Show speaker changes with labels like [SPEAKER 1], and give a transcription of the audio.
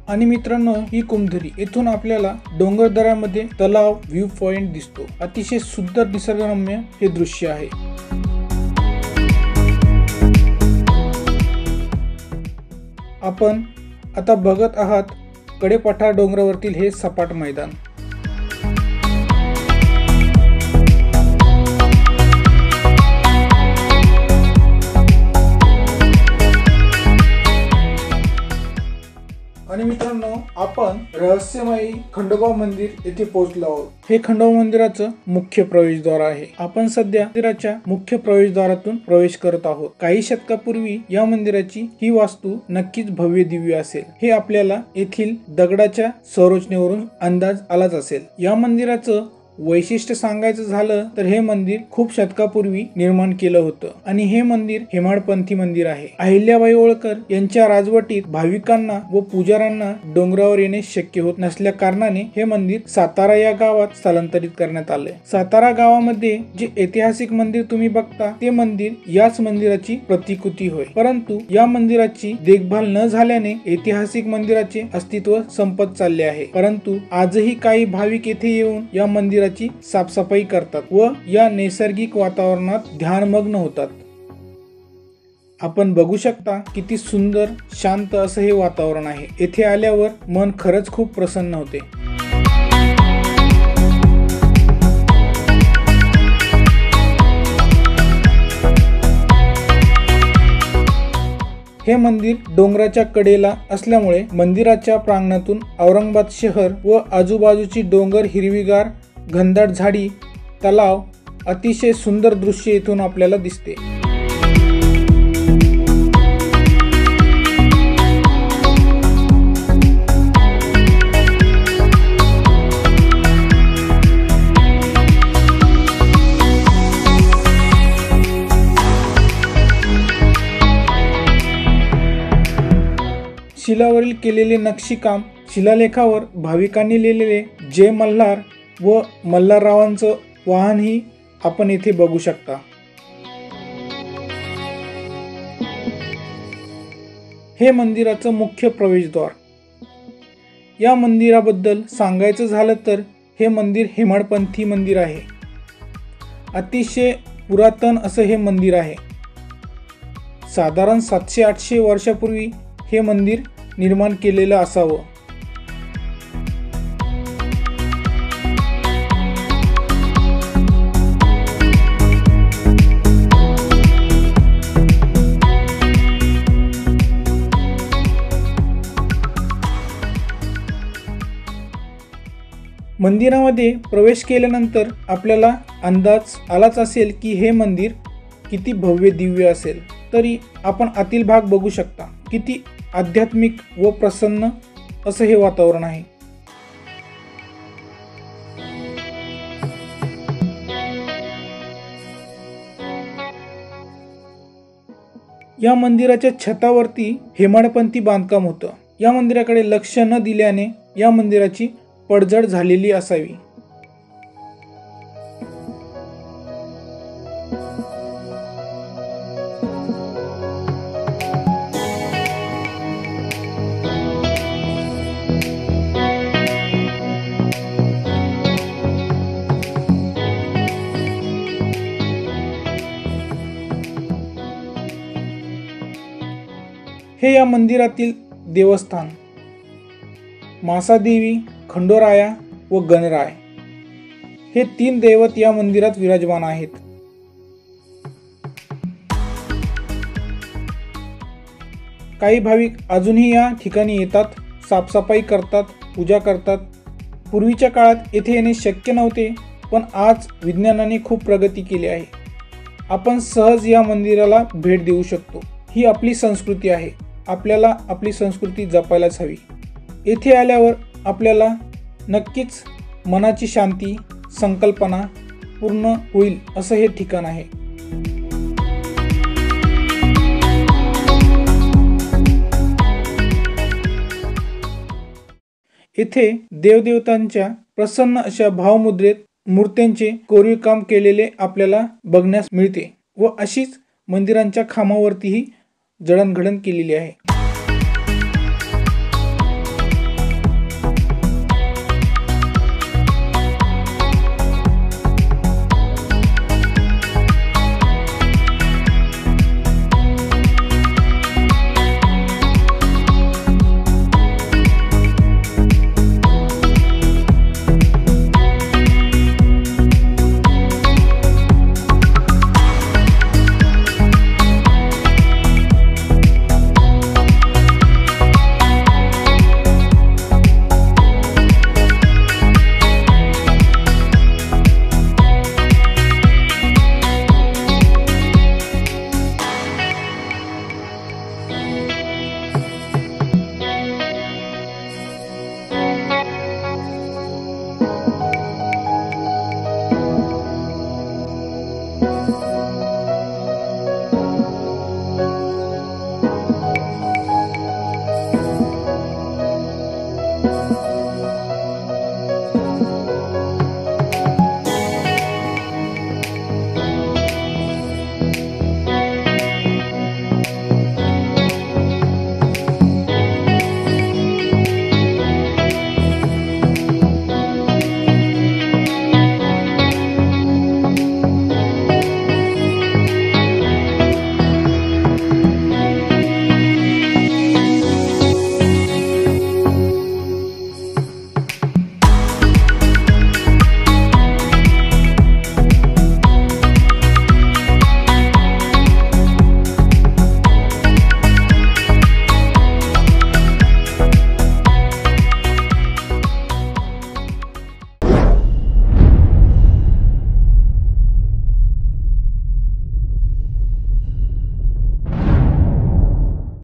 [SPEAKER 1] आणि मित्रांनो, ही कुमधरी येथून आपल्याला डोंगरदऱ्यामध्ये तलाव व्ह्यू पॉइंट दिसतो। अतिशय सुंदर निसर्गरम्य हे दृश्य आहे। आपण आता बघत आहात कडेपठार डोंगरावरतील हे सपाट मैदान। आणि मित्रांनो, आपण रहस्यमयी खंडोबा मंदिर येथे पोहोचलो आहोत। हे खंडोबा मंदिराचं मुख्य प्रवेशद्वार आहे। आपण सध्या मंदिराच्या मुख्य प्रवेशद्वारातून प्रवेश करत आहोत। काही शतकापूर्वी या मंदिराची ही वास्तू नक्कीच भव्य दिव्य असेल, हे आपल्याला येथील दगडाच्या संरचनेवरून अंदाज आलाच असेल। या मंदिराचं वैशिष्ट्य सांगायचं झालं तर हे मंदिर खूप शतकापूर्वी निर्माण केलं होतं आणि हे मंदिर हेमाडपंथी मंदिर आहे। अहिल्याबाई होळकर यांच्या राजवटीत भाविकांना व पुजाऱ्यांना डोंगरावर येणे शक्य होत नसल्या कारणाने हे मंदिर सातारा या गावात स्थलांतरित करण्यात आले। सातारा गावामध्ये जे ऐतिहासिक मंदिर तुम्ही बघता ते मंदिर याच मंदिराची प्रतिकृती होय, परंतु या मंदिराची देखभाल न झाल्याने ऐतिहासिक मंदिराचे अस्तित्व संपत चालले आहे। परंतु आजही काही भाविक येथे येऊन या मंदिराची साफसफाई करतात व या नैसर्गिक वातावरणात ध्यानमग्न होतात। आपण बघू शकता किती सुंदर शांत असं हे वातावरण आहे। येथे आल्यावर मन खरंच खूप प्रसन्न होते। हे मंदिर डोंगराच्या कडेला असल्यामुळे मंदिराच्या प्रांगणातून औरंगाबाद शहर व आजूबाजूची डोंगर, हिरवीगार घनदाट झाडी, तलाव, अतिशय सुंदर दृश्य येथून आपल्याला दिसते। शिलावरील केलेले नक्षीकाम, शिलालेखावर भाविकांनी लिहिलेले जय मल्हार व मल्हाररावांचं वाहनही आपण येथे बघू शकता। हे मंदिराचं मुख्य प्रवेशद्वार। या मंदिराबद्दल सांगायचं झालं तर हे मंदिर हेमाडपंथी मंदिर आहे। अतिशय पुरातन असं हे मंदिर आहे। साधारण 700-800 वर्षापूर्वी हे मंदिर निर्माण केलेलं असावं। मंदिरामध्ये प्रवेश केल्यानंतर आपल्याला अंदाज आलाच असेल की हे मंदिर किती भव्य दिव्य असेल। तरी आपण आतील भाग बघू शकता, किती आध्यात्मिक व प्रसन्न असं हे वातावरण आहे। या मंदिराच्या छतावरती हेमाडपंथी बांधकाम होतं। या मंदिराकडे लक्ष न दिल्याने या मंदिराची पडझड झालेली असावी। हे या मंदिरातील देवस्थान मासादेवी, खंडोराया व गणराय हे 3 दैवत या मंदिरात विराजमान आहेत। काही भाविक अजूनही या ठिकाणी येतात, साफसफाई करतात, पूजा करतात। पूर्वीच्या काळात येथे येणे शक्य नव्हते, पण आज विज्ञानाने खूप प्रगती केली आहे। आपण सहज या मंदिराला भेट देऊ शकतो। ही आपली संस्कृती आहे, आपल्याला आपली संस्कृती जपायलाच हवी। येथे आल्यावर आपल्याला नक्कीच मनाची शांती, संकल्पना पूर्ण होईल असं हे ठिकाण आहे। येथे देवदेवतांच्या प्रसन्न अशा भावमुद्रेत मूर्त्यांचे कोरीव काम केलेले आपल्याला बघण्यास मिळते व अशीच मंदिरांच्या खांबावरतीही जडणघडण केलेली आहे।